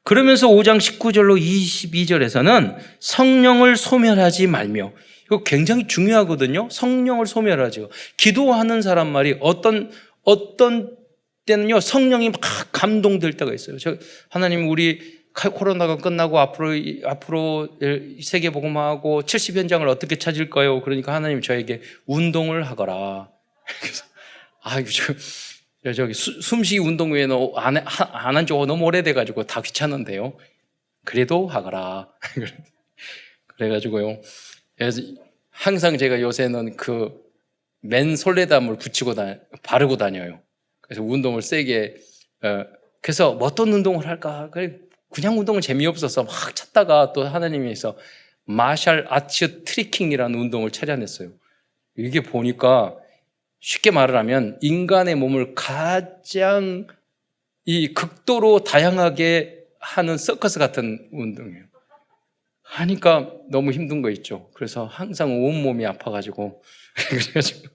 그러면서 5장 19절로 22절에서는 성령을 소멸하지 말며, 이거 굉장히 중요하거든요. 성령을 소멸하죠. 기도하는 사람 말이 어떤 때는요 성령이 막 감동될 때가 있어요. 하나님, 우리 코로나가 끝나고 앞으로 세계복음화하고 70현장을 어떻게 찾을까요? 그러니까 하나님 저에게 운동을 하거라. 그래서 저기 숨쉬기 운동 외에는 안 한 지 너무 오래돼가지고 다 귀찮은데요. 그래도 하거라. 그래가지고요. 항상 제가 요새는 그 맨솔레담을 바르고 다녀요. 그래서 운동을 세게. 그래서 어떤 운동을 할까? 그냥 운동은 재미없어서 막 찾다가 또 하나님께서 마샬 아츠 트리킹이라는 운동을 찾아냈어요. 이게 보니까 쉽게 말을 하면 인간의 몸을 가장 이 극도로 다양하게 하는 서커스 같은 운동이에요. 하니까 너무 힘든 거 있죠. 그래서 항상 온몸이 아파가지고 그래가지고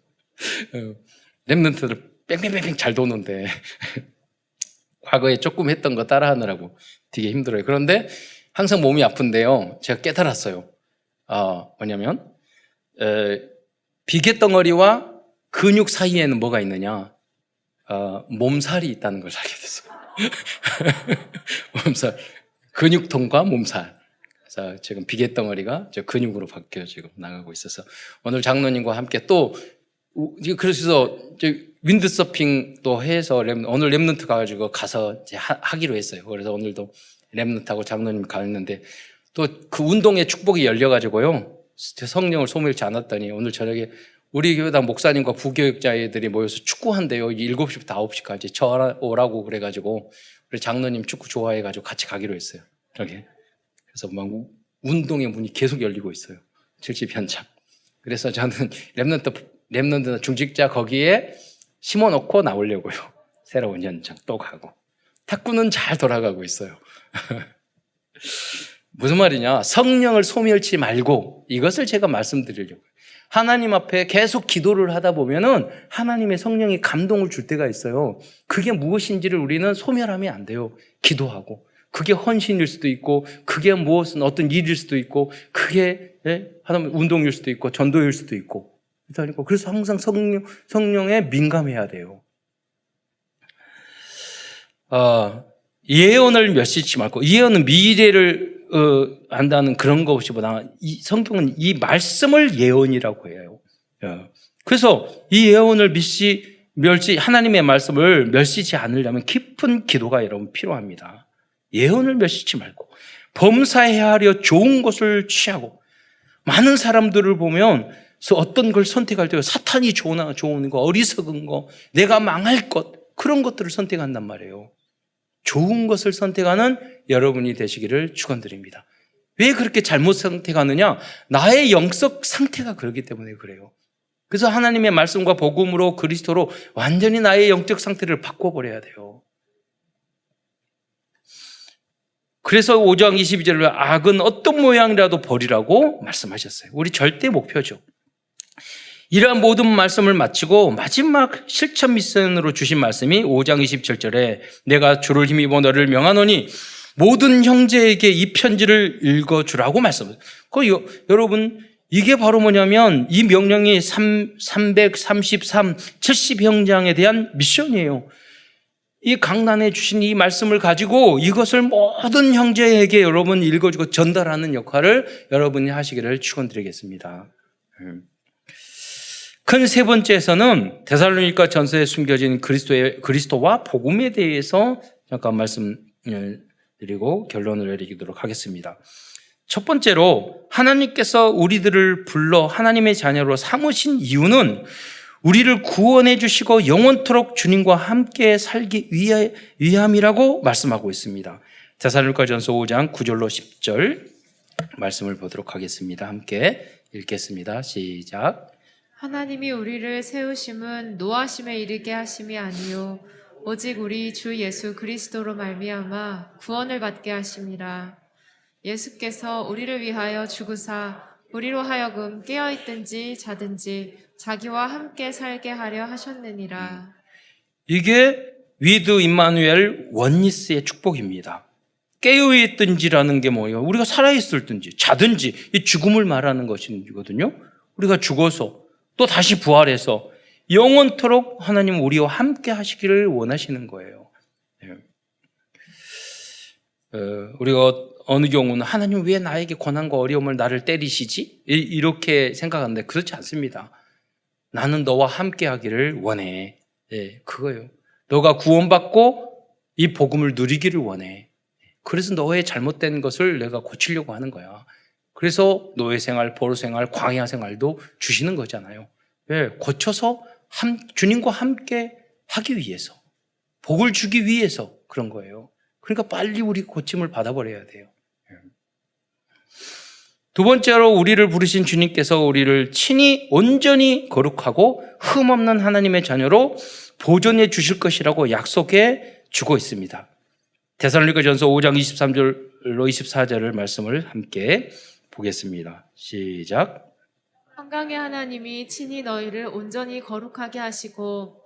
랩런트들 뺑뺑뺑뺑 잘 도는데 과거에 조금 했던 거 따라하느라고 되게 힘들어요. 그런데 항상 몸이 아픈데요, 제가 깨달았어요. 뭐냐면 비계덩어리와 근육 사이에는 뭐가 있느냐? 몸살이 있다는 걸 알게 됐어요. 몸살, 근육통과 몸살. 그래서 지금 비계덩어리가 저 근육으로 바뀌어 지금 나가고 있어서 오늘 장로님과 함께 또 그래서 윈드서핑도 해서 오늘 랩런트 가서 이제 하기로 했어요. 그래서 오늘도 랩런트하고 장로님 갔는데 또 그 운동의 축복이 열려가지고요, 성령을 소멸치 않았더니 오늘 저녁에 우리 교회당 목사님과 부교육자애들이 모여서 축구한대요. 7시부터 9시까지 저 오라고 그래가지고 우리 장로님 축구 좋아해가지고 같이 가기로 했어요. 저기. 그래서 막 운동의 문이 계속 열리고 있어요. 70현장. 그래서 저는 랩런트나 중직자 거기에 심어놓고 나오려고요. 새로운 현장 또 가고. 탁구는 잘 돌아가고 있어요. 무슨 말이냐? 성령을 소멸치 말고, 이것을 제가 말씀드리려고요. 하나님 앞에 계속 기도를 하다 보면은 하나님의 성령이 감동을 줄 때가 있어요. 그게 무엇인지를 우리는 소멸하면 안 돼요. 기도하고. 그게 헌신일 수도 있고, 그게 무엇은 어떤 일일 수도 있고, 그게 하나님 운동일 수도 있고, 전도일 수도 있고. 그래서 항상 성령에 민감해야 돼요. 예언을 멸시치 말고, 예언은 미래를 안다는 그런 것보다 이 성경은 이 말씀을 예언이라고 해요. 그래서 이 예언을 하나님의 말씀을 멸시치 않으려면 깊은 기도가 여러분 필요합니다. 예언을 멸시치 말고 범사해야 하려 좋은 것을 취하고, 많은 사람들을 보면 어떤 걸 선택할 때 사탄이 좋은 거, 어리석은 거, 내가 망할 것, 그런 것들을 선택한단 말이에요. 좋은 것을 선택하는 여러분이 되시기를 축원드립니다. 왜 그렇게 잘못 선택하느냐? 나의 영적 상태가 그렇기 때문에 그래요. 그래서 하나님의 말씀과 복음으로 그리스도로 완전히 나의 영적 상태를 바꿔버려야 돼요. 그래서 5장 22절에 악은 어떤 모양이라도 버리라고 말씀하셨어요. 우리 절대 목표죠. 이러한 모든 말씀을 마치고 마지막 실천 미션으로 주신 말씀이 5장 27절에 내가 주를 힘입어 너를 명하노니 모든 형제에게 이 편지를 읽어주라고 말씀하셨어요. 여러분, 이게 바로 뭐냐면 이 명령이 333, 70형장에 대한 미션이에요. 이 강단에 주신 이 말씀을 가지고 이것을 모든 형제에게 여러분 읽어주고 전달하는 역할을 여러분이 하시기를 축원드리겠습니다. 큰 세 번째에서는 데살로니가 전서에 숨겨진 그리스도와 복음에 대해서 잠깐 말씀드리고 결론을 내리도록 하겠습니다. 첫 번째로 하나님께서 우리들을 불러 하나님의 자녀로 삼으신 이유는 우리를 구원해 주시고 영원토록 주님과 함께 살기 위함이라고 말씀하고 있습니다. 데살로니가전서 5장 9절로 10절 말씀을 보도록 하겠습니다. 함께 읽겠습니다. 시작. 하나님이 우리를 세우심은 노하심에 이르게 하심이 아니요 오직 우리 주 예수 그리스도로 말미암아 구원을 받게 하심이라. 예수께서 우리를 위하여 죽으사 우리로 하여금 깨어 있든지 자든지 자기와 함께 살게 하려 하셨느니라. 이게 위드 임마누엘 원니스의 축복입니다. 깨어있든지라는 게 뭐예요? 우리가 살아있을든지 자든지 이 죽음을 말하는 것이거든요. 우리가 죽어서 또 다시 부활해서 영원토록 하나님 우리와 함께 하시기를 원하시는 거예요. 우리가 어느 경우는 하나님 왜 나에게 고난과 어려움을 나를 때리시지? 이렇게 생각하는데 그렇지 않습니다. 나는 너와 함께 하기를 원해. 그거예요. 너가 구원받고 이 복음을 누리기를 원해. 그래서 너의 잘못된 것을 내가 고치려고 하는 거야. 그래서 노예 생활, 포로 생활, 광야 생활도 주시는 거잖아요. 왜? 고쳐서 주님과 함께 하기 위해서, 복을 주기 위해서 그런 거예요. 그러니까 빨리 우리 고침을 받아버려야 돼요. 두 번째로 우리를 부르신 주님께서 우리를 친히 온전히 거룩하고 흠없는 하나님의 자녀로 보존해 주실 것이라고 약속해 주고 있습니다. 데살로니가전서 5장 23절로 24절을 말씀을 함께 보겠습니다. 시작. 평강의 하나님이 친히 너희를 온전히 거룩하게 하시고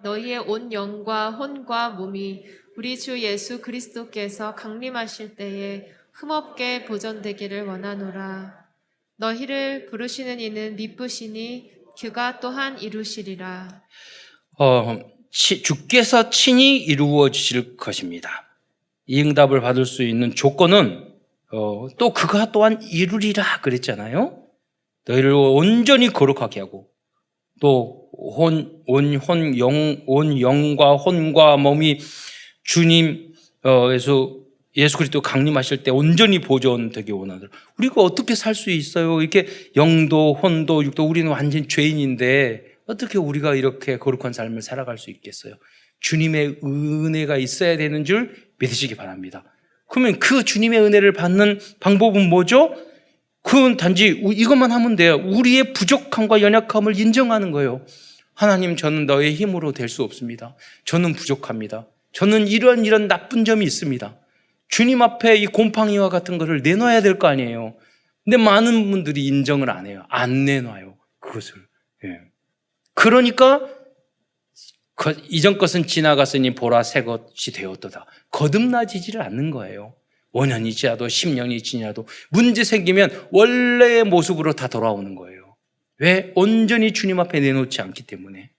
너희의 온 영과 혼과 몸이 우리 주 예수 그리스도께서 강림하실 때에 흠없게 보존되기를 원하노라. 너희를 부르시는 이는 미쁘시니 그가 또한 이루시리라. 주께서 친히 이루어 주실 것입니다. 이 응답을 받을 수 있는 조건은 또 그가 또한 이루리라 그랬잖아요. 너희를 온전히 거룩하게 하고 또 온 영과 혼과 몸이 주님 예수 그리스도 강림하실 때 온전히 보존되기 원하더라. 우리가 어떻게 살 수 있어요? 이렇게 영도 혼도 육도 우리는 완전 죄인인데 어떻게 우리가 이렇게 거룩한 삶을 살아갈 수 있겠어요? 주님의 은혜가 있어야 되는 줄 믿으시기 바랍니다. 그러면 그 주님의 은혜를 받는 방법은 뭐죠? 그건 단지 이것만 하면 돼요. 우리의 부족함과 연약함을 인정하는 거예요. 하나님, 저는 너의 힘으로 될 수 없습니다. 저는 부족합니다. 저는 이런 나쁜 점이 있습니다. 주님 앞에 이 곰팡이와 같은 거를 내놔야 될 거 아니에요. 근데 많은 분들이 인정을 안 해요. 안 내놔요. 그것을. 그러니까 이전 것은 지나갔으니 보라 새 것이 되었도다. 거듭나지지를 않는 거예요. 5년이 지나도 10년이 지나도 문제 생기면 원래의 모습으로 다 돌아오는 거예요. 왜? 온전히 주님 앞에 내놓지 않기 때문에.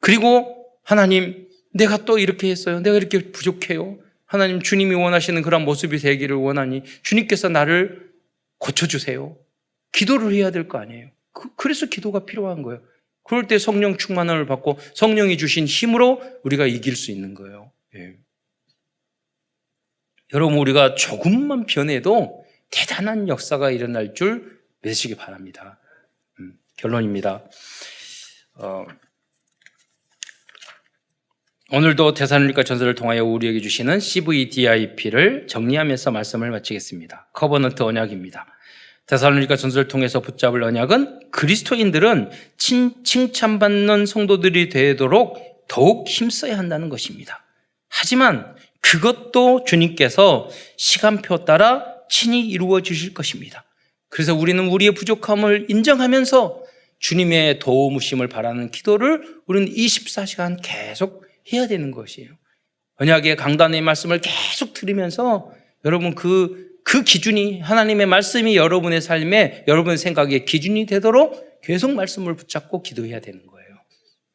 그리고 하나님, 내가 또 이렇게 했어요. 내가 이렇게 부족해요. 하나님, 주님이 원하시는 그런 모습이 되기를 원하니 주님께서 나를 고쳐주세요. 기도를 해야 될 거 아니에요. 그래서 기도가 필요한 거예요. 그럴 때 성령 충만함을 받고 성령이 주신 힘으로 우리가 이길 수 있는 거예요. 여러분, 우리가 조금만 변해도 대단한 역사가 일어날 줄 믿으시기 바랍니다. 결론입니다. 오늘도 데살로니가 전서를 통하여 우리에게 주시는 CVDIP를 정리하면서 말씀을 마치겠습니다. 커버넌트 언약입니다. 데살로니가 전서를 통해서 붙잡을 언약은 그리스도인들은 칭찬받는 성도들이 되도록 더욱 힘써야 한다는 것입니다. 하지만 그것도 주님께서 시간표 따라 친히 이루어 주실 것입니다. 그래서 우리는 우리의 부족함을 인정하면서 주님의 도우심을 바라는 기도를 우리는 24시간 계속 해야 되는 것이에요. 언약의 강단의 말씀을 계속 들으면서 여러분 그 기준이, 하나님의 말씀이 여러분의 삶에, 여러분의 생각의 기준이 되도록 계속 말씀을 붙잡고 기도해야 되는 거예요.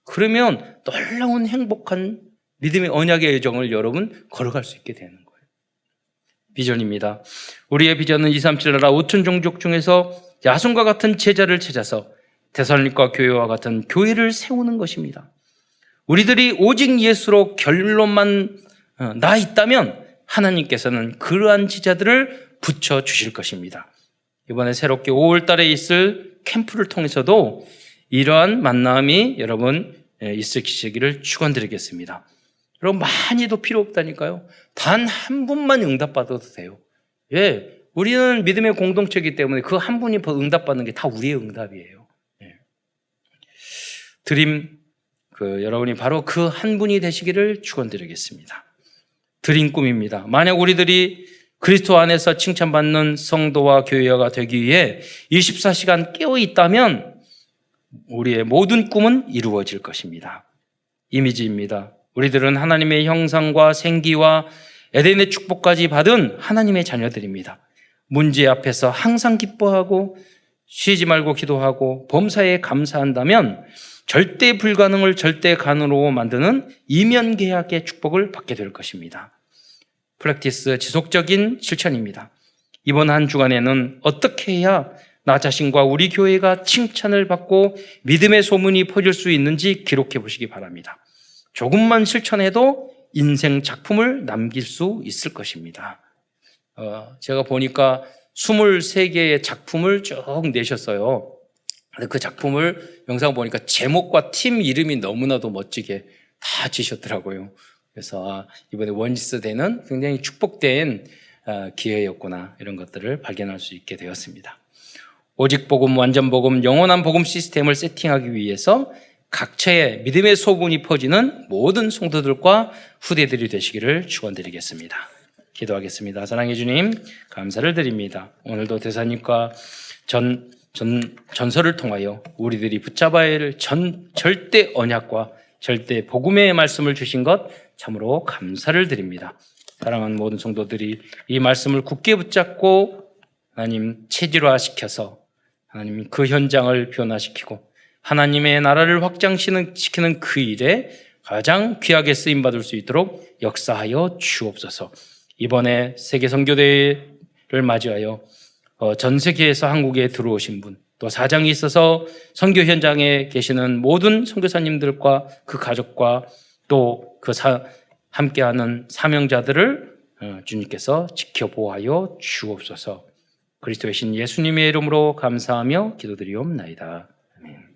그러면 놀라운 행복한 믿음의 언약의 여정을 여러분 걸어갈 수 있게 되는 거예요. 비전입니다. 우리의 비전은 237 나라 5천 종족 중에서 야손과 같은 제자를 찾아서 데살로니가 교회와 같은 교회를 세우는 것입니다. 우리들이 오직 예수로 결론만 나 있다면 하나님께서는 그러한 제자들을 붙여주실 것입니다. 이번에 새롭게 5월 달에 있을 캠프를 통해서도 이러한 만남이 여러분 있으시기를 축원드리겠습니다. 여러분 많이도 필요 없다니까요. 단 한 분만 응답받아도 돼요. 우리는 믿음의 공동체이기 때문에 그 한 분이 응답받는 게 다 우리의 응답이에요. 여러분이 바로 그 한 분이 되시기를 축원드리겠습니다. 드린 꿈입니다. 만약 우리들이 그리스도 안에서 칭찬받는 성도와 교회가 되기 위해 24시간 깨어 있다면 우리의 모든 꿈은 이루어질 것입니다. 이미지입니다. 우리들은 하나님의 형상과 생기와 에덴의 축복까지 받은 하나님의 자녀들입니다. 문제 앞에서 항상 기뻐하고 쉬지 말고 기도하고 범사에 감사한다면 절대 불가능을 절대 가능으로 만드는 이면계약의 축복을 받게 될 것입니다. 프랙티스 지속적인 실천입니다. 이번 한 주간에는 어떻게 해야 나 자신과 우리 교회가 칭찬을 받고 믿음의 소문이 퍼질 수 있는지 기록해 보시기 바랍니다. 조금만 실천해도 인생 작품을 남길 수 있을 것입니다. 제가 보니까 23개의 작품을 쭉 내셨어요. 그 작품을 영상 보니까 제목과 팀 이름이 너무나도 멋지게 다 지셨더라고요. 그래서 이번에 원지스 대는 굉장히 축복된 기회였구나, 이런 것들을 발견할 수 있게 되었습니다. 오직 복음, 완전 복음, 영원한 복음 시스템을 세팅하기 위해서 각처에 믿음의 소문이 퍼지는 모든 성도들과 후대들이 되시기를 축원드리겠습니다. 기도하겠습니다. 사랑해 주님, 감사를 드립니다. 오늘도 대사님과 전설을 통하여 우리들이 붙잡아야 할 절대 언약과 절대 복음의 말씀을 주신 것 참으로 감사를 드립니다. 사랑하는 모든 성도들이 이 말씀을 굳게 붙잡고 하나님 체질화시켜서 하나님 그 현장을 변화시키고 하나님의 나라를 확장시키는 그 일에 가장 귀하게 쓰임받을 수 있도록 역사하여 주옵소서. 이번에 세계선교대회를 맞이하여 전 세계에서 한국에 들어오신 분, 또 사장이 있어서 선교 현장에 계시는 모든 선교사님들과 그 가족과 또 그 함께하는 사명자들을 주님께서 지켜보아여 주옵소서. 그리스도의 신 예수님의 이름으로 감사하며 기도드리옵나이다. 아멘.